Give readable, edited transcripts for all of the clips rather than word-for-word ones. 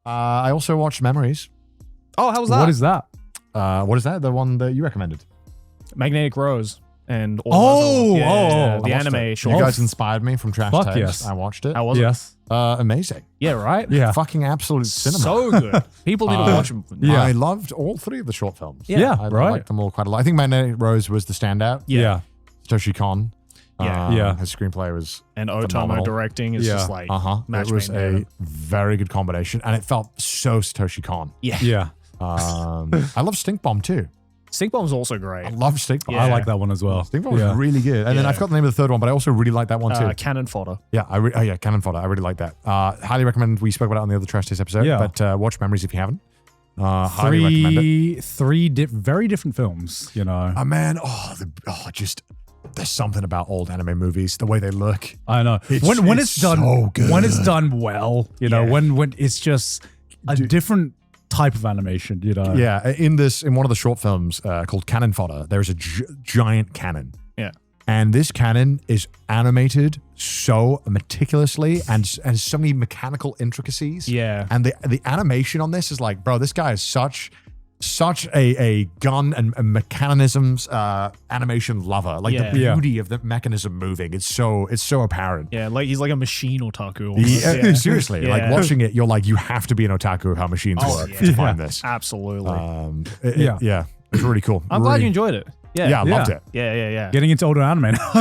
I also watched Memories. Oh, how was that? What is that? What is that? The one that you recommended? Magnetic Rose and all Oh, those other- oh. the I watched anime it. short. You guys inspired me from Trash Fuck Tags. yes. I watched it. How was it? Yes. Amazing. Yeah, right? Yeah. Fucking absolute cinema. So good. People need to watch them. Yeah. I loved all three of the short films. Yeah, I right. liked them all quite a lot. I think Magnetic Rose was the standout. Yeah. Satoshi Kon. Yeah. Yeah. His screenplay was And Otomo phenomenal. directing is Yeah. just like It match was made in a heaven. very good combination, and it felt so Satoshi Kon. Yeah. Yeah. I love Stink Bomb too. Stink Bomb's also great. I love Stink Bomb. Yeah. I like that one as well. Stink Bomb was really good. And then Yeah. I forgot the name of the third one, but I also really like that one too. Cannon fodder. Yeah, Cannon Fodder. I really like that. Highly recommend. We spoke about it on the other Trash Taste episode. Yeah. But watch Memories if you haven't. Highly recommend it. Three very different films, you know. Man, just there's something about old anime movies, the way they look. I know. It's When it's done so good. when it's done well, you know, Yeah. when it's just a different type of animation, you know. Yeah, in one of the short films called Cannon Fodder, there's a giant cannon. Yeah. And this cannon is animated so meticulously and so many mechanical intricacies. Yeah. And the animation on this is like, bro, this guy is such a gun and mechanisms animation lover. Like Yeah. the beauty of the mechanism moving. It's so apparent. Yeah, like he's like a machine otaku. Almost. Yeah, seriously, like Yeah. watching it, you're like, you have to be an otaku of how machines work to find this. Absolutely. Yeah, it's really cool. I'm glad you enjoyed it. Yeah. Yeah, I loved it. Yeah. Getting into older anime now.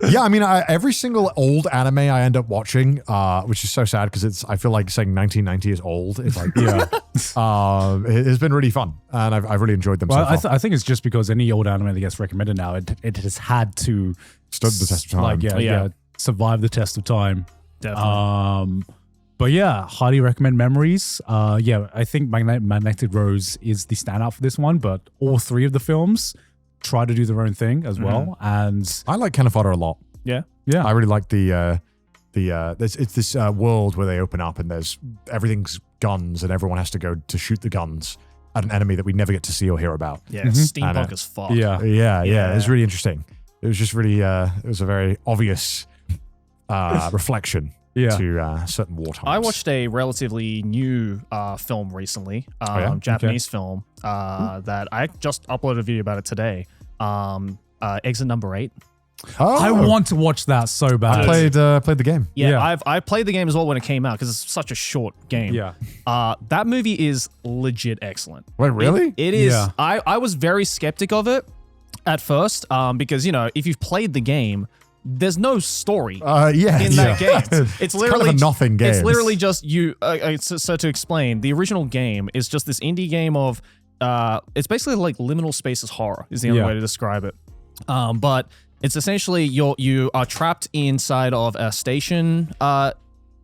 Yeah, I mean, every single old anime I end up watching, which is so sad because I feel like saying 1990 is old. It's like, it's been really fun, and I've really enjoyed them Well, so far. I think it's just because any old anime that gets recommended now, it has had to Stood the test of time. Like, survive the test of time. Definitely. But yeah, highly recommend Memories. I think Magnetic Rose is the standout for this one, but all three of the films try to do their own thing as well. And I like Cannon Fodder a lot. Yeah. I really like it's this world where they open up and everything's guns and everyone has to go to shoot the guns at an enemy that we never get to see or hear about. Yeah. Steampunk as fuck. Yeah. It was really interesting. It was just really, it was a very obvious reflection to certain war times. I watched a relatively new film recently, Japanese film that I just uploaded a video about it today. Exit number 8. I want to watch that so bad. I played the game. Yeah. I played the game as well when it came out because it's such a short game. Yeah. That movie is legit excellent. Wait, really? It is. Yeah. I was very skeptic of it at first because, if you've played the game, there's no story in that game. It's literally kind of a nothing game. It's literally just you. So to explain, the original game is just this indie game of. It's basically like liminal spaces horror is the only way to describe it. But it's essentially you are trapped inside of a station, an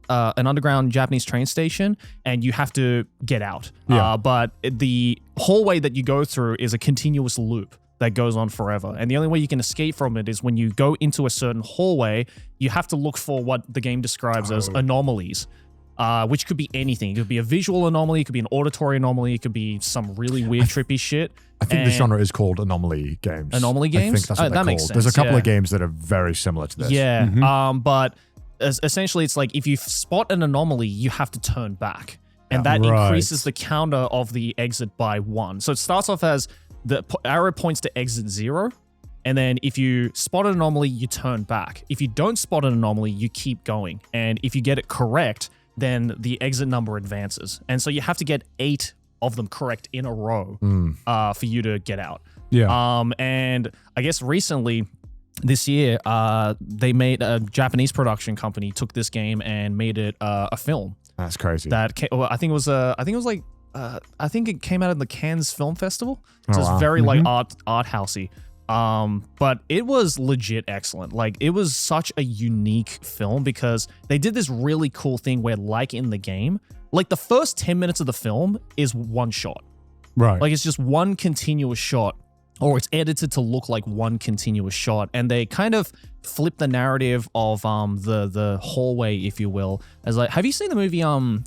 underground Japanese train station, and you have to get out. But the hallway that you go through is a continuous loop that goes on forever. And the only way you can escape from it is when you go into a certain hallway, you have to look for what the game describes as anomalies, which could be anything. It could be a visual anomaly, it could be an auditory anomaly, it could be some really weird, trippy shit. I think the genre is called anomaly games. Anomaly games? I think that's what they're makes called. sense, There's a couple yeah. of games that are very similar to this. Yeah. But essentially it's like if you spot an anomaly, you have to turn back. And that increases the counter of the exit by 1. So it starts off as the arrow points to exit 0. And then if you spot an anomaly, you turn back. If you don't spot an anomaly, you keep going. And if you get it correct, then the exit number advances. And so you have to get 8 of them correct in a row for you to get out. Yeah. And I guess recently, this year, they made a Japanese production company took this game and made it a film. That's crazy. That I think it came out of the Cannes Film Festival. So it's wow. very like art housey. But it was legit excellent. Like it was such a unique film because they did this really cool thing where, like in the game, like the first 10 minutes of the film is one shot. Right. Like it's just one continuous shot, or it's edited to look like one continuous shot. And they kind of flip the narrative of the hallway, if you will, as like, have you seen the movie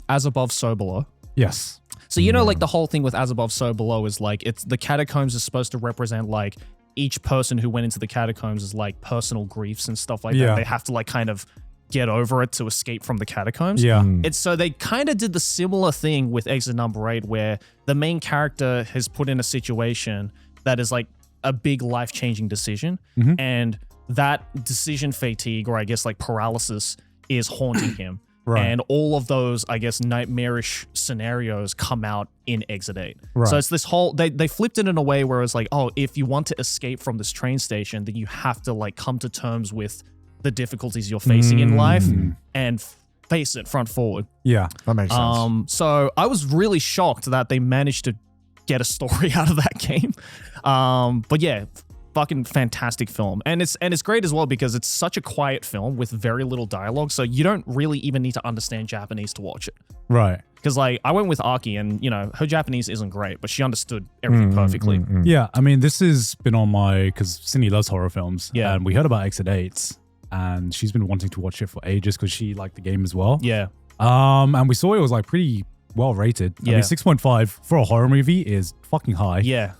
As Above, So Below? Yes. So you know, like the whole thing with As Above, So Below is like it's the catacombs is supposed to represent like each person who went into the catacombs is like personal griefs and stuff like that. They have to like kind of get over it to escape from the catacombs. Yeah. It's so they kind of did the similar thing with Exit Number 8, where the main character has put in a situation that is like a big life-changing decision, and that decision fatigue, or I guess like paralysis, is haunting him. Right. And all of those, I guess, nightmarish scenarios come out in Exit 8. Right. So it's this whole, they flipped it in a way where it's like, oh, if you want to escape from this train station, then you have to like come to terms with the difficulties you're facing in life and face it front forward. Yeah. That makes sense. So I was really shocked that they managed to get a story out of that game. But yeah, fucking fantastic film. And it's great as well because it's such a quiet film with very little dialogue, so you don't really even need to understand Japanese to watch it. Right. Because like I went with Aki, and you know her Japanese isn't great, but she understood everything perfectly. Yeah, I mean, this has been on my, because Cindy loves horror films. Yeah. And we heard about Exit 8, and she's been wanting to watch it for ages because she liked the game as well. Yeah. And we saw it was like pretty well rated. I mean, 6.5 for a horror movie is fucking high. Yeah.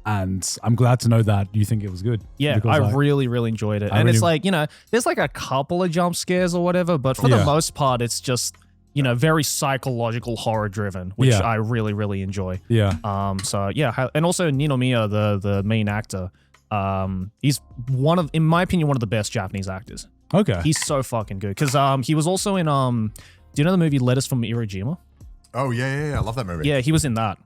And I'm glad to know that you think it was good. Yeah, because I really, really enjoyed it. And it's like, you know, there's like a couple of jump scares or whatever, but for the most part, it's just, you know, very psychological horror driven, which I really, really enjoy. Yeah. So yeah, and also Ninomiya, the main actor, he's in my opinion, one of the best Japanese actors. Okay. He's so fucking good. Because he was also in, do you know the movie Letters from Iwo Jima? Oh, yeah. I love that movie. Yeah, he was in that.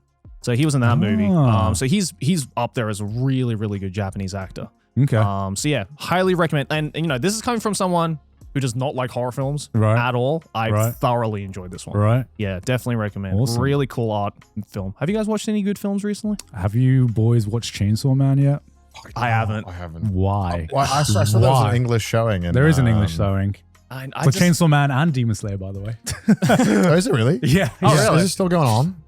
So he was in that movie. So he's up there as a really, really good Japanese actor. Okay. So yeah, highly recommend. And you know, this is coming from someone who does not like horror films at all. I thoroughly enjoed this one. Right. Yeah, definitely recommend. Awesome. Really cool art film. Have you guys watched any good films recently? Have you boys watched Chainsaw Man yet? I haven't. Why? Well, I saw there was an English showing. There is an English showing. I For Chainsaw Man and Demon Slayer, by the way. Oh, is it really? Yeah. Is it still going on?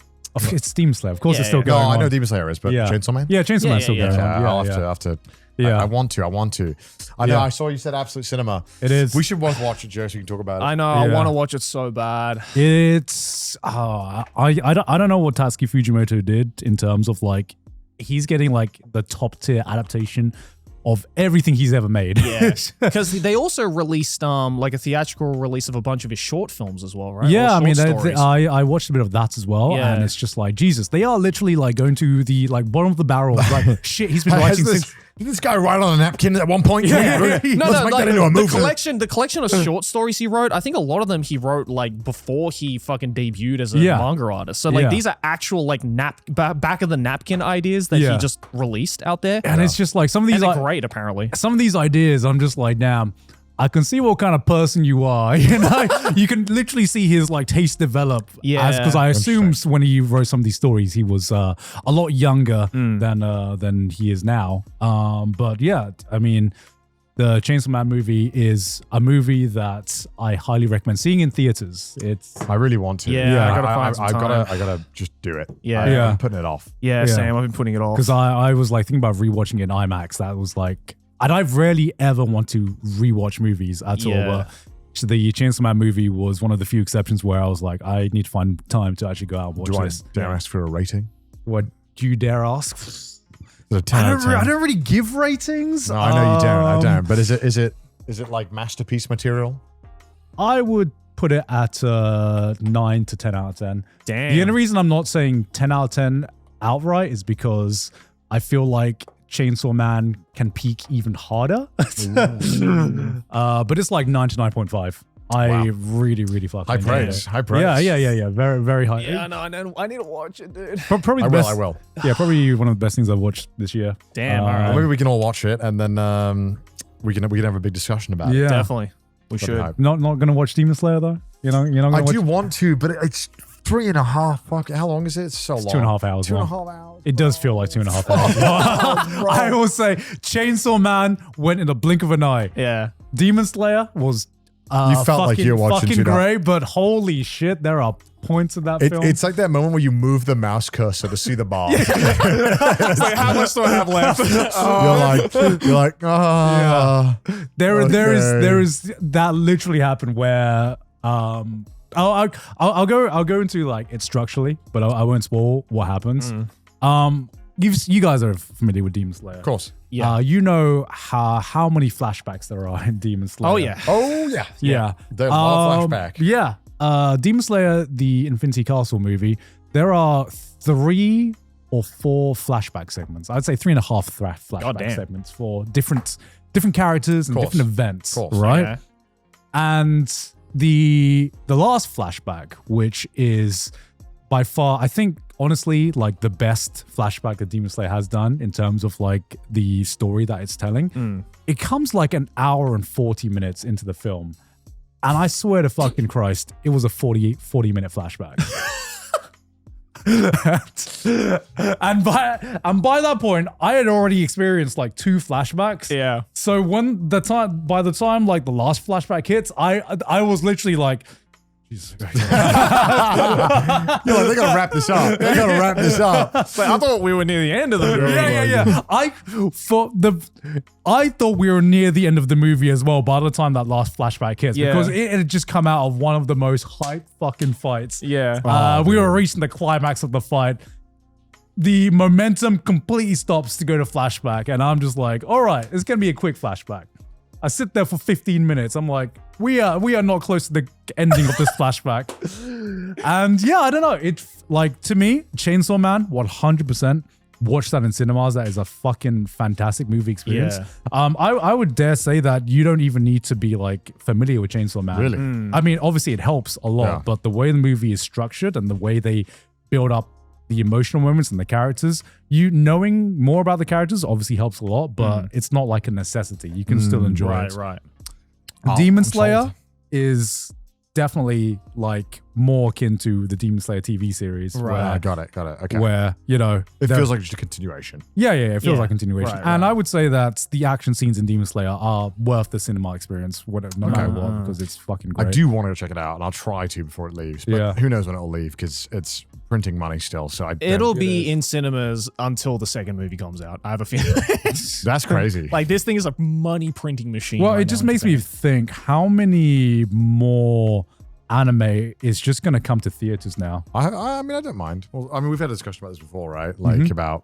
It's Demon Slayer. Of course, it's still No, going on. I know Demon Slayer is, but Chainsaw Man? Yeah, Chainsaw Man's still going on. I'll have to. Yeah. I want to. I know. I saw you said Absolute Cinema. It is. We should both watch it, Joe, so we can talk about it. I know. I want to watch it so bad. It's I don't know what Tatsuki Fujimoto did in terms of like he's getting like the top tier adaptation of everything he's ever made. Yes, because they also released like a theatrical release of a bunch of his short films as well, right? Yeah, Or I mean, short stories. I watched a bit of that as well, and it's just like Jesus. They are literally like going to the like bottom of the barrel. Like shit, he's been writing since. Did this guy write on a napkin at one point? Let's make that into a movie. The collection of short stories he wrote, I think a lot of them he wrote like before he fucking debuted as a manga artist. So like these are actual like back of the napkin ideas that he just released out there. And it's just like some of these are great apparently. Some of these ideas, I'm just like, damn, I can see what kind of person you are. You know, you can literally see his like taste develop. Yeah, because I assume when he wrote some of these stories, he was a lot younger than he is now. But yeah, I mean, the Chainsaw Man movie is a movie that I highly recommend seeing in theaters. I really want to. Yeah, I gotta find some time. I gotta just do it. Yeah, I'm putting it off. Yeah, same. I've been putting it off because I was like thinking about rewatching it in IMAX. That was like. And I rarely ever want to rewatch movies at all. But the Chainsaw Man movie was one of the few exceptions where I was like, I need to find time to actually go out and watch this. Do I dare ask for a rating? What do you dare ask? I don't really give ratings. No, I know you don't. I don't. But is it like masterpiece material? I would put it at 9 to 10 out of 10. Damn. The only reason I'm not saying 10 out of 10 outright is because I feel like Chainsaw Man can peak even harder. But it's like 9 to 9.5. I really, really fucking high praise. High praise. Yeah. Very, very high. Yeah, I need to watch it, dude. Probably the best. I will. Yeah, probably one of the best things I've watched this year. Damn. All right. Maybe we can all watch it and then we can have a big discussion about it. Yeah, definitely. We should. Not gonna watch Demon Slayer though. You're not gonna watch. I do want to, but it's 3.5. Fuck, how long is it? It's so long. 2.5 hours. 2.5 hours. It does feel like 2.5 hours. I will say, Chainsaw Man went in the blink of an eye. Yeah. Demon Slayer was. You felt like you're watching fucking great, but holy shit, there are points in that film. It's like that moment where you move the mouse cursor to see the bar. It's like, how much do I have left? You're like, There is that literally happened where I'll go into like it structurally, but I won't spoil what happens. you guys are familiar with Demon Slayer. Of course. Yeah. You know how many flashbacks there are in Demon Slayer. Oh yeah. Oh, yeah. Yeah. There's a lot of flashback. Yeah. Demon Slayer, the Infinity Castle movie, there are 3 or 4 flashback segments. I'd say 3.5 flashback segments for different characters and different events, right? Yeah. And the last flashback, which is by far, I think, honestly, like the best flashback that Demon Slayer has done in terms of like the story that it's telling. It comes like an hour and 40 minutes into the film. And I swear to fucking Christ, it was a 40-minute flashback. and by that point, I had already experienced like 2 flashbacks. Yeah. So by the time like the last flashback hits, I was literally like, Jesus Christ. You're like, they gotta wrap this up. They gotta wrap this up. But I thought we were near the end of the movie. Yeah. I thought we were near the end of the movie as well by the time that last flashback hits, because it had just come out of one of the most hype fucking fights. Yeah. We were reaching the climax of the fight. The momentum completely stops to go to flashback, and I'm just like, all right, it's gonna be a quick flashback. I sit there for 15 minutes. I'm like, we are not close to the ending of this flashback. And yeah, I don't know. It's like, to me, Chainsaw Man, 100%. Watch that in cinemas. That is a fucking fantastic movie experience. Yeah. I would dare say that you don't even need to be like familiar with Chainsaw Man. Really? I mean, obviously it helps a lot, but the way the movie is structured and the way they build up the emotional moments and the characters, you knowing more about the characters obviously helps a lot, but it's not like a necessity. You can still enjoy it. Right. Demon I'm Slayer sold. is definitely like more akin to the Demon Slayer TV series. Right. Got it. Okay. Where, you know, It feels like just a continuation. yeah, it feels Yeah. like continuation. Right, and right. I would say that the action scenes in Demon Slayer are worth the cinema experience, whatever, no matter what, because it's fucking great. I do want to go check it out, and I'll try to before it leaves. But who knows when it'll leave, because it's printing money still. So It'll be in cinemas until the second movie comes out. I have a feeling. That's crazy. Like, this thing is a money printing machine. Well, right it just now in makes me Japan. think how many more anime is just going to come to theaters now. I mean, I don't mind. Well, I mean, we've had a discussion about this before, right? Like about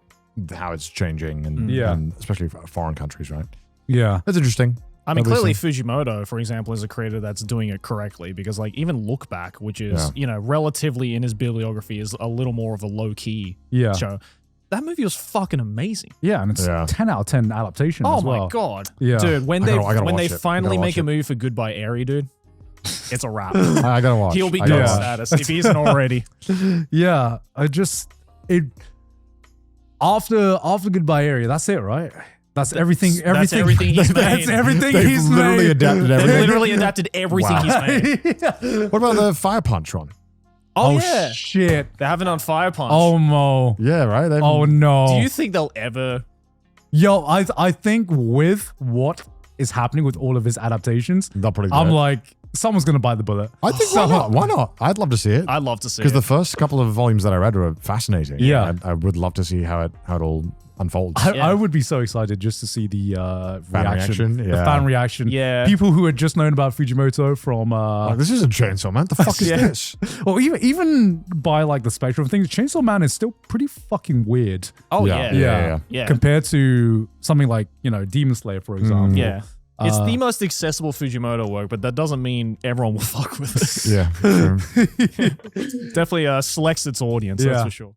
how it's changing, and especially for foreign countries, right? Yeah. That's interesting. I mean, Obviously. clearly Fujimoto, for example, is a creator that's doing it correctly, because like even Look Back, which is, you know, relatively in his bibliography is a little more of a low key show. That movie was fucking amazing. Yeah, and it's 10 out of 10 adaptation Oh as well. my god. Yeah. Dude, when I they gotta when they watch it. finally I gotta make watch a it. movie for Goodbye Airy, dude, it's a wrap. I gotta watch. He'll be I gotta God watch. status if he isn't already. Yeah, after Goodbye Area, that's it, right? That's everything. That's everything he's made. That's everything They've he's literally made. adapted They everything. literally adapted everything he's made. What about the Fire Punch one? Oh, yeah. Shit. They haven't on Fire Punch. Oh no. Yeah, right. They've- Oh no. Do you think they'll ever... Yo, I think with what is happening with all of his adaptations, They'll probably do I'm it. like, someone's gonna bite the bullet. I think why not? Why not? I'd love to see it. I'd love to see it. Because the first couple of volumes that I read were fascinating. Yeah. I would love to see how it all unfolds. I would be so excited just to see the Fan reaction, the yeah. fan reaction. Yeah. People who had just known about Fujimoto from Like, this isn't Chainsaw Man. The fuck is this? well, even by like the spectrum of things, Chainsaw Man is still pretty fucking weird. Oh, Yeah. yeah. Yeah. Compared to something like, you know, Demon Slayer, for example. Yeah. It's the most accessible Fujimoto work, but that doesn't mean everyone will fuck with it. Yeah. Definitely selects its audience, that's Yeah. for sure.